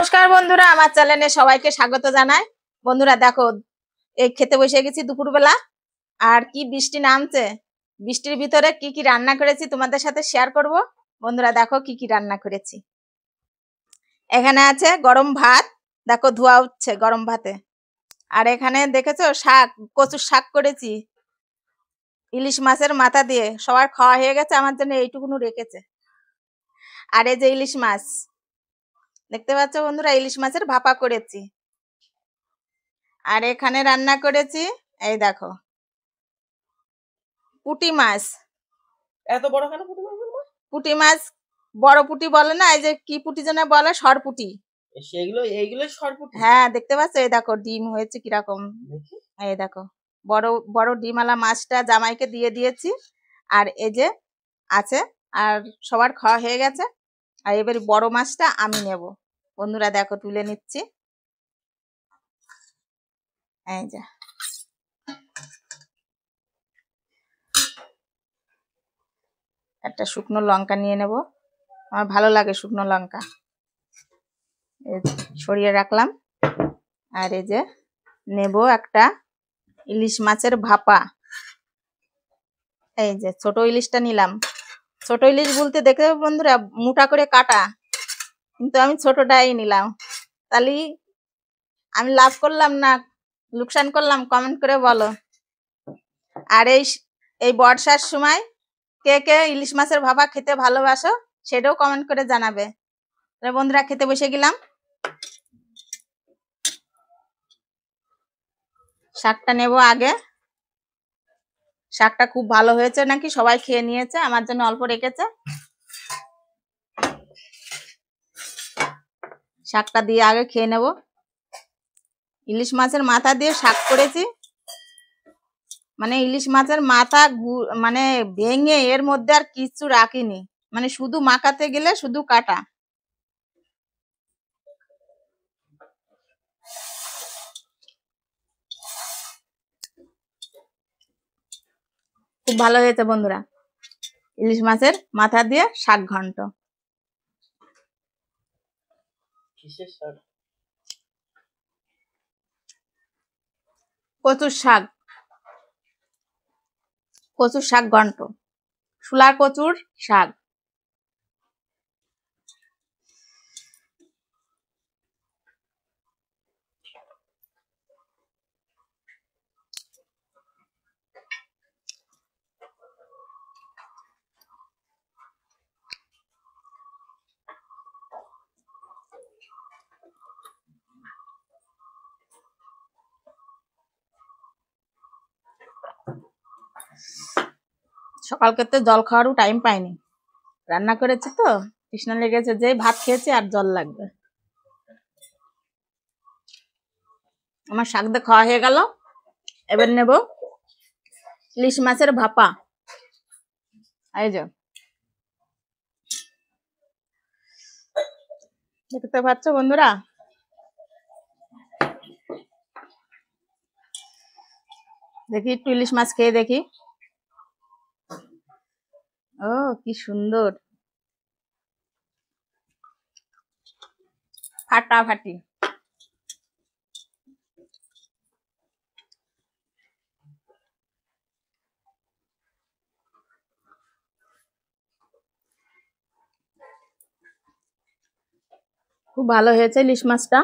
নমস্কার বন্ধুরা, আমার চ্যানেলে সবাইকে স্বাগত জানাই। বন্ধুরা দেখো, এই খেতে বসে গেছি দুপুরবেলা, আর কি বৃষ্টি নামছে। বৃষ্টির ভিতরে কি কি রান্না করেছি তোমাদের সাথে শেয়ার করব। বন্ধুরা দেখো কি কি রান্না করেছি। এখানে আছে গরম ভাত, দেখো ধোয়া উঠছে গরম ভাতে। আর এখানে দেখেছো শাক, কচুর শাক করেছি ইলিশ মাছের মাথা দিয়ে। সবার খাওয়া হয়ে গেছে, আমার জন্য এইটুকুনো রেখেছে। আর এই যে ইলিশ মাছ দেখতে পাচ্ছ বন্ধুরা, ইলিশ মাছের ভাপা করেছি। আর এখানে রান্না করেছি, এই দেখো পুঁটি মাছ। এত বড় কেন পুঁটি মাছ? পুঁটি মাছ বড় পুঁটি বলে না, এই যে কি পুঁটি যেন বলে, সরপুঁটি। এইগুলো সরপুঁটি। হ্যাঁ দেখতে পাচ্ছ, এই দেখো ডিম হয়েছে কিরকম। এই দেখো বড় বড় ডিমওয়ালা মাছটা জামাইকে দিয়ে দিয়েছি। আর এই যে আছে, আর সবার খাওয়া হয়ে গেছে। আর এবার বড় মাছটা আমি নেব। বন্ধুরা দেখো তুলে নিচ্ছি, এই যে। একটা শুকনো লঙ্কা নিয়ে নেব, আমার ভালো লাগে শুকনো লঙ্কা। সরিয়ে রাখলাম। আর এই যে নেব একটা ইলিশ মাছের ভাপা। এই যে ছোট ইলিশটা নিলাম। ছোট ইলিশ বলতে দেখে বন্ধুরা মোটা করে কাটা, কিন্তু আমি ছোটটাই নিলাম। তাহলে আমি লাভ করলাম না লোকসান করলাম, কমেন্ট করে বলো। আর এই বর্ষার সময় কে কে ইলিশ মাছের ভাপা খেতে ভালোবাসো সেটাও কমেন্ট করে জানাবে। বন্ধুরা খেতে বসে গেলাম। শাকটা নেব আগে। শাকটা খুব ভালো হয়েছে নাকি, সবাই খেয়ে নিয়েছে, আমার জন্য অল্প রেখেছে। শাকটা দিয়ে আগে খেয়ে নেব। ইলিশ মাছের মাথা দিয়ে শাক করেছি, মানে ইলিশ মাছের মাথা মানে ভেঙে এর মধ্যে আর কিছু রাখিনি, মানে শুধু মাখাতে গেলে শুধু কাটা। খুব ভালো হয়েছে বন্ধুরা, ইলিশ মাছের মাথা দিয়ে শাক ঘন্ট। কচুর শাক, কচুর শাক ঘন্ট, শুলা কচুর শাক। সকালকে তো জল খাওয়ারও টাইম পাইনি, রান্না করেছি তো তৃষ্ণা লেগেছে, যে ভাত খেয়েছে আর জল লাগবে। আমার শাক দিয়ে খাওয়া হয়ে গেল। এবার নেব ইলিশ মাছের ভাপা। এই যে দেখতে পাচ্ছ বন্ধুরা, দেখি একটু ইলিশ মাছ খেয়ে দেখি। ও কি সুন্দর, ফাটাফাটি। খুব ভালো হয়েছে ইলিশ মাছটা।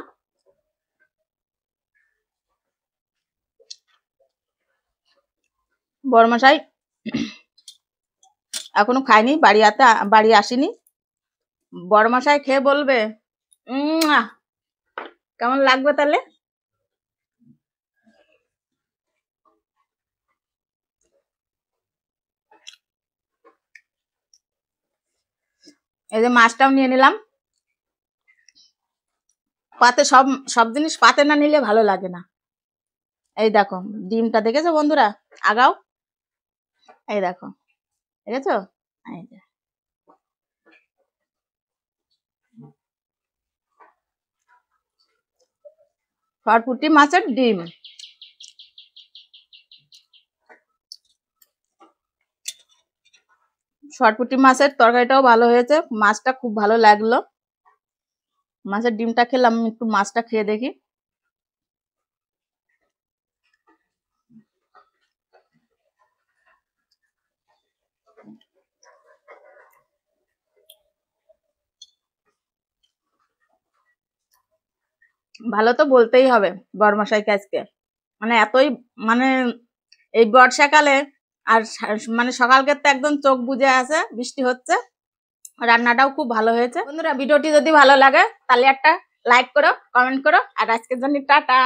বড়মশাই এখনো খাইনি, বাড়ি আসেনি। বড়মশাই খেয়ে বলবে কেমন লাগবে তাহলে। এই যে মাছটাও নিয়ে নিলাম। পাতে সব সব জিনিস পাতে না নিলে ভালো লাগে না। এই দেখো ডিমটা দেখেছো বন্ধুরা, আগাও। এই দেখো দেখেছো, এই যে সরপুঁটি মাছের ডিম। সরপুঁটি মাছের তরকারিটাও ভালো হয়েছে, মাছটা খুব ভালো লাগলো। মাছের ডিমটা খেলাম, একটু মাছটা খেয়ে দেখি। ভালো তো বলতেই হবে বড়মশাইকে আজকে, মানে এতই মানে এই বর্ষাকালে আর মানে সকালকে তো একদম চোখ বুজে আছে, বৃষ্টি হচ্ছে, রান্নাটাও খুব ভালো হয়েছে। বন্ধুরা ভিডিওটি যদি ভালো লাগে তাহলে একটা লাইক করো, কমেন্ট করো, আর আজকের জন্য টাটা।